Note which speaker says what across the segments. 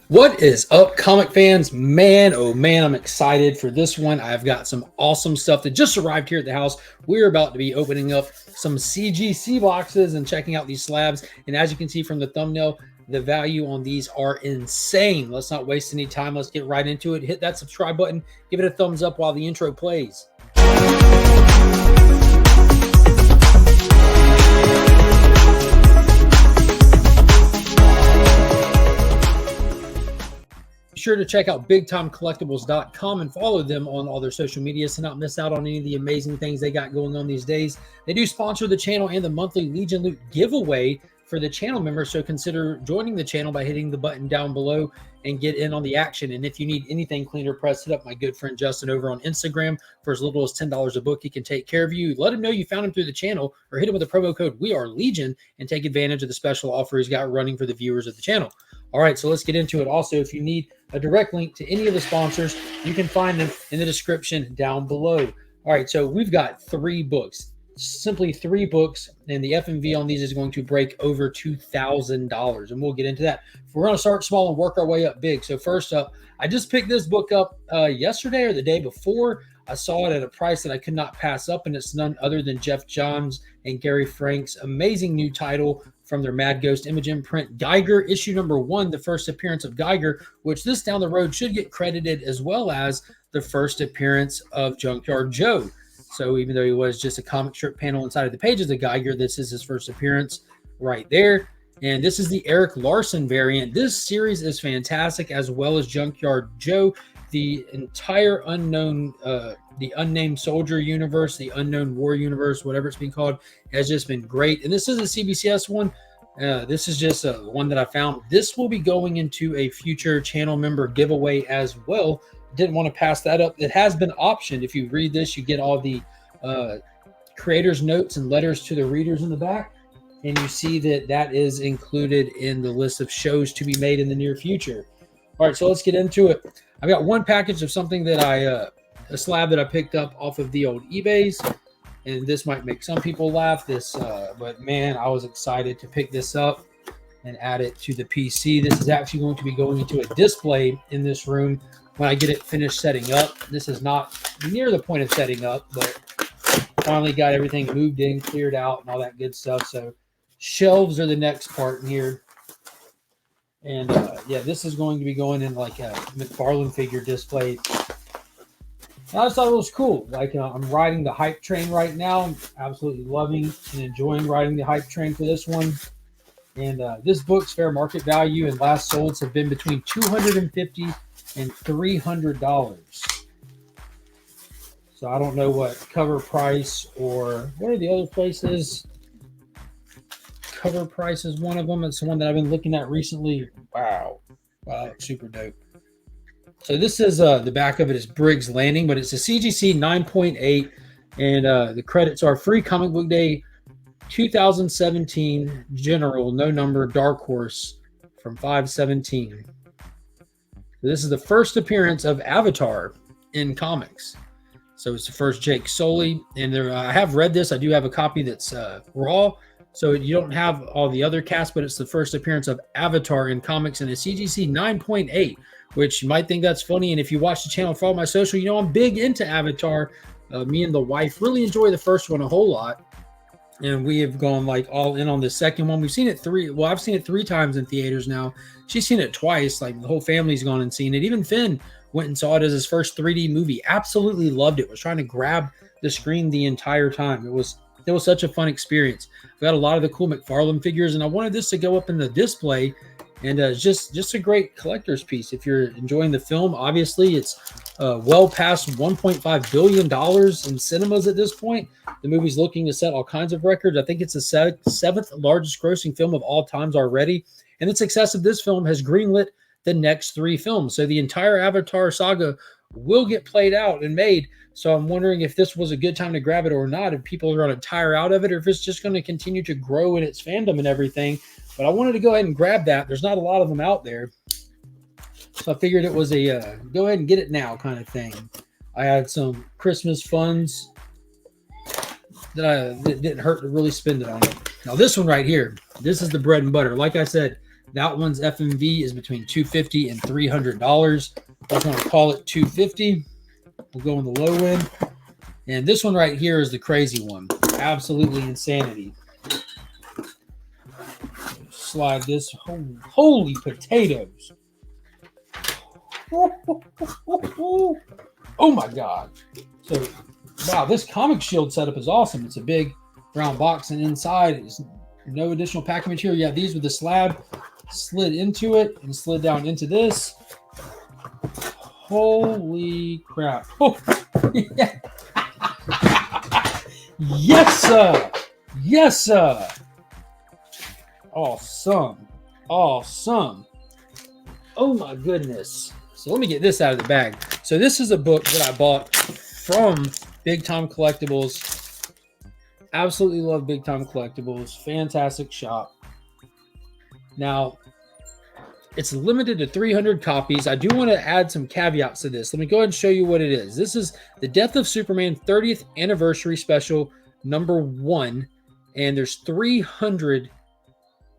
Speaker 1: What is up, comic fans? Man, oh man, I'm excited for this one. I've got some awesome stuff that just arrived here at the house. We're about to be opening up some CGC boxes and checking out these slabs. And as you can see from the thumbnail, the value on these are insane. Let's not waste any time. Let's get right into it. Hit that subscribe button. Give it a thumbs up while the intro plays. Be sure to check out bigtimecollectibles.com and follow them on all their social medias to not miss out on any of the amazing things they got going on these days. They do sponsor the channel and the monthly Legion Loot giveaway for the channel members, so consider joining the channel by hitting the button down below and get in on the action. And if you need anything cleaner press, hit up my good friend Justin over on Instagram. For as little as $10 a book, he can take care of you. Let him know you found him through the channel, or hit him with the promo code WeAreLegion and take advantage of the special offer he's got running for the viewers of the channel. All right, so let's get into it. Also, if you need a direct link to any of the sponsors, you can find them in the description down below. All right, so we've got 3 books. Simply 3 books, and the FMV on these is going to break over $2,000, and we'll get into that. We're going to start small and work our way up big. So first up, I just picked this book up yesterday or the day before. I saw it at a price that I could not pass up, and it's none other than Jeff Johns and Gary Frank's amazing new title from their Mad Ghost image imprint, Geiger, issue number 1, the first appearance of Geiger, which this down the road should get credited, as well as the first appearance of Junkyard Joe. So even though he was just a comic strip panel inside of the pages of Geiger, this is his first appearance right there. And this is the Eric Larson variant. This series is fantastic, as well as Junkyard Joe. The entire unknown, the unnamed soldier universe, the unknown war universe, whatever it's being called, has just been great. And this is a CBCS one. This is just one that I found. This will be going into a future channel member giveaway as well. Didn't want to pass that up. It has been optioned. If you read this, you get all the creators' notes and letters to the readers in the back. And you see that that is included in the list of shows to be made in the near future. All right, so let's get into it. I've got one package of something that a slab that I picked up off of the old eBays. And this might make some people laugh, but man, I was excited to pick this up and add it to the PC. This is actually going to be going into a display in this room when I get it finished setting up. This is not near the point of setting up, but finally got everything moved in, cleared out, and all that good stuff. So shelves are the next part in here. And yeah, this is going to be going in like a McFarlane figure display. I just thought it was cool. Like I'm riding the hype train right now. I'm absolutely loving and enjoying riding the hype train for this one. And this book's fair market value and last solds have been between $250 and $300. So I don't know what cover price or what are the other places. Cover price is one of them. It's the one that I've been looking at recently. Wow, super dope. So this is the back of it is Briggs Landing, but it's a CGC 9.8, and the credits are Free Comic Book Day 2017 General, no number, Dark Horse from 5/17. So this is the first appearance of Avatar in comics. So it's the first Jake Sully, and I have read this. I do have a copy that's raw, so you don't have all the other cast, but it's the first appearance of Avatar in comics in a CGC 9.8, which you might think that's funny. And if you watch the channel, follow my social, you know I'm big into Avatar. Me and the wife really enjoy the first one a whole lot. And we have gone like all in on the second one. We've seen it I've seen it 3 times in theaters now. She's seen it twice. Like the whole family's gone and seen it. Even Finn went and saw it as his first 3D movie. Absolutely loved it. Was trying to grab the screen the entire time. It was such a fun experience. I've got a lot of the cool McFarlane figures, and I wanted this to go up in the display. And just a great collector's piece. If you're enjoying the film, obviously it's well past $1.5 billion in cinemas at this point. The movie's looking to set all kinds of records. I think it's the 7th largest grossing film of all times already. And the success of this film has greenlit the next 3 films. So the entire Avatar saga will get played out and made. So I'm wondering if this was a good time to grab it or not, if people are going to tire out of it, or if it's just going to continue to grow in its fandom and everything. But I wanted to go ahead and grab that. There's not a lot of them out there. So I figured it was a go ahead and get it now kind of thing. I had some Christmas funds that didn't hurt to really spend it on it. Now this one right here, this is the bread and butter. Like I said, That one's FMV is between $250 and $300. We're going to call it $250. We'll go on the low end. And this one right here is the crazy one. Absolutely insanity. Slide this. Holy potatoes. Oh my God. So, wow, this Comic Shield setup is awesome. It's a big round box, and inside is no additional packing material. You have these with the slab slid into it and slid down into this. Holy crap. Oh, yeah. Yes, sir. Yes, sir. Awesome. Awesome. Oh, my goodness. So let me get this out of the bag. So this is a book that I bought from Big Time Collectibles. Absolutely love Big Time Collectibles. Fantastic shop. Now, it's limited to 300 copies. I do want to add some caveats to this. Let me go ahead and show you what it is. This is the Death of Superman 30th Anniversary Special #1. And there's 300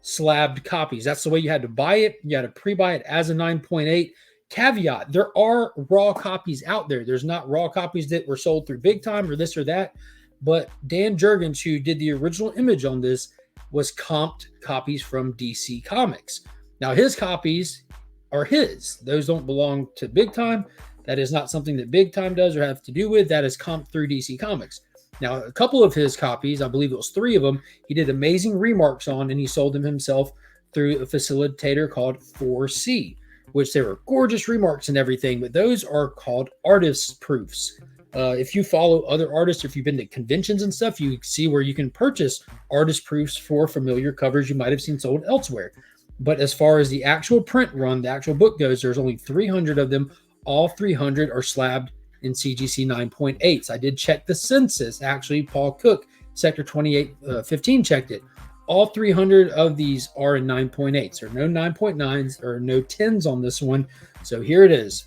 Speaker 1: slabbed copies. That's the way you had to buy it. You had to pre-buy it as a 9.8. Caveat, there are raw copies out there. There's not raw copies that were sold through Big Time or this or that. But Dan Jurgens, who did the original image on this, was comped copies from DC Comics. Now, his copies are his. Those don't belong to Big Time. That is not something that Big Time does or have to do with. That is comped through DC Comics. Now, a couple of his copies, I believe it was 3 of them, he did amazing remarks on, and he sold them himself through a facilitator called 4C, which they were gorgeous remarks and everything, but those are called artist proofs. If you follow other artists, or if you've been to conventions and stuff, you see where you can purchase artist proofs for familiar covers you might have seen sold elsewhere. But as far as the actual print run, the actual book goes, there's only 300 of them. All 300 are slabbed in CGC 9.8s. I did check the census. Actually, Paul Cook, Sector 2815, checked it. All 300 of these are in 9.8s. There are no 9.9s or no 10s on this one. So here it is.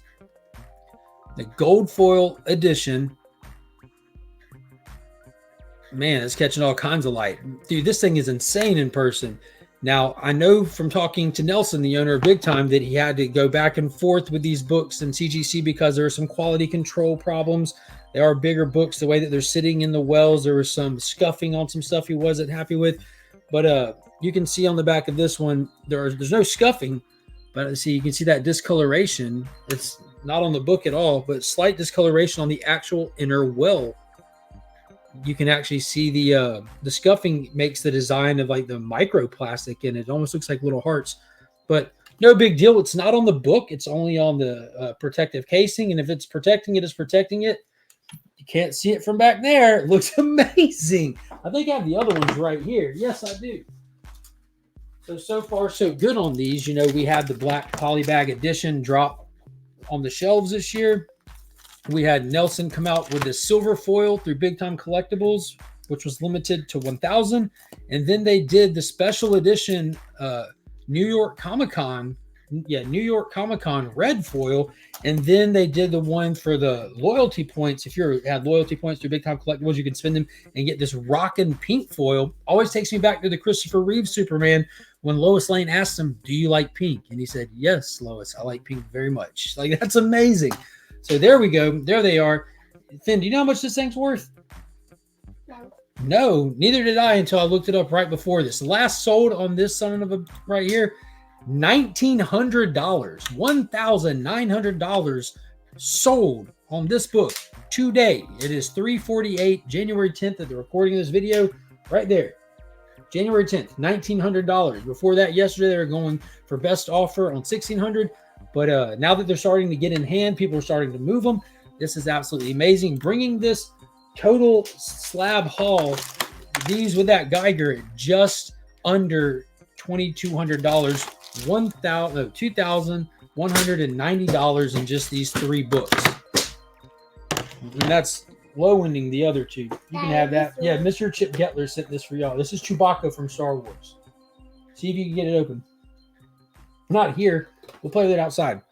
Speaker 1: The gold foil edition. Man, it's catching all kinds of light. Dude, this thing is insane in person. Now, I know from talking to Nelson, the owner of Big Time, that he had to go back and forth with these books in CGC because there are some quality control problems. They are bigger books. The way that they're sitting in the wells, there was some scuffing on some stuff he wasn't happy with. But you can see on the back of this one, there's no scuffing. But see, you can see that discoloration. It's not on the book at all, but slight discoloration on the actual inner well. You can actually see the scuffing makes the design of like the microplastic, and it almost looks like little hearts. But no big deal. It's not on the book. It's only on the protective casing. And if it's protecting it, it's protecting it. You can't see it from back there. It looks amazing. I think I have the other ones right here. Yes, I do. So far, so good on these. You know, we had the black polybag edition drop on the shelves this year. We had Nelson come out with the silver foil through Big Time Collectibles, which was limited to 1,000. And then they did the special edition New York Comic-Con red foil. And then they did the one for the loyalty points. If you had loyalty points through Big Time Collectibles, you can spend them and get this rockin' pink foil. Always takes me back to the Christopher Reeve Superman when Lois Lane asked him, "Do you like pink?" And he said, "Yes, Lois, I like pink very much." Like, that's amazing. So there we go. There they are. Finn, do you know how much this thing's worth? No, neither did I until I looked it up right before this. Last sold on this son of a right here, $1,900. $1,900 sold on this book today. It is 3/48, January 10th at the recording of this video. Right there. January 10th, $1,900. Before that, yesterday, they were going for best offer on $1,600. But now that they're starting to get in hand, people are starting to move them. This is absolutely amazing. Bringing this total slab haul, these with that Geiger, at just under $2,200, $2,190 in just these 3 books. And that's low-ending the other 2. You can have that. Yeah, Mr. Chip Gettler sent this for y'all. This is Chewbacca from Star Wars. See if you can get it open. Not here. We'll play with it outside.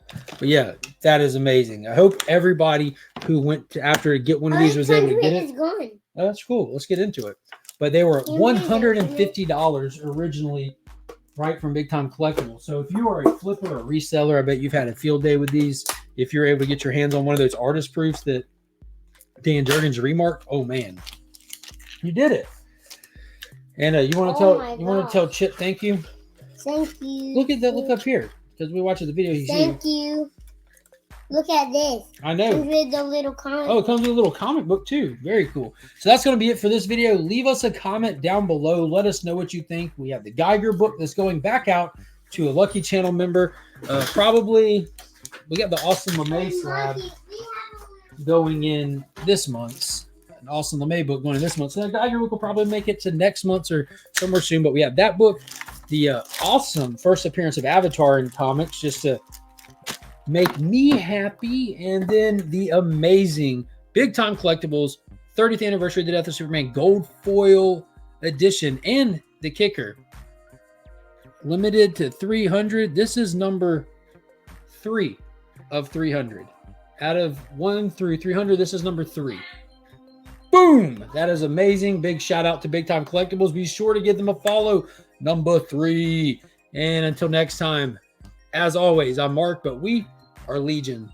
Speaker 1: But yeah, that is amazing. I hope everybody who went to after to get one of these was able to get it. Oh, that's cool. Let's get into it. But they were $150 originally right from Big Time Collectibles. So if you are a flipper or reseller, I bet you've had a field day with these. If you're able to get your hands on one of those artist proofs that Dan Jurgens remarked, oh man, you did it. And you want to tell Chip thank you?
Speaker 2: Thank you.
Speaker 1: Look at that. Look up here because we watching the video.
Speaker 2: Thank you. Look at this.
Speaker 1: I know.
Speaker 2: It comes with the little comic.
Speaker 1: Oh, it comes with a little comic book too. Very cool. So that's going to be it for this video. Leave us a comment down below. Let us know what you think. We have the Geiger book that's going back out to a Lucky Channel member. Probably, we got the Austin LeMay slab going in this month's. An Austin LeMay book going in this month. So the Geiger book will probably make it to next month or somewhere soon. But we have that book, the awesome first appearance of Avatar in comics, just to make me happy, and then the amazing Big Time Collectibles 30th anniversary of the Death of Superman gold foil edition, and the kicker, limited to 300. This is number 3 of 300. Out of 1 through 300, this is number 3. Boom! That is amazing. Big shout out to Big Time Collectibles. Be sure to give them a follow. Number 3. And until next time, as always, I'm Mark, but we are Legion.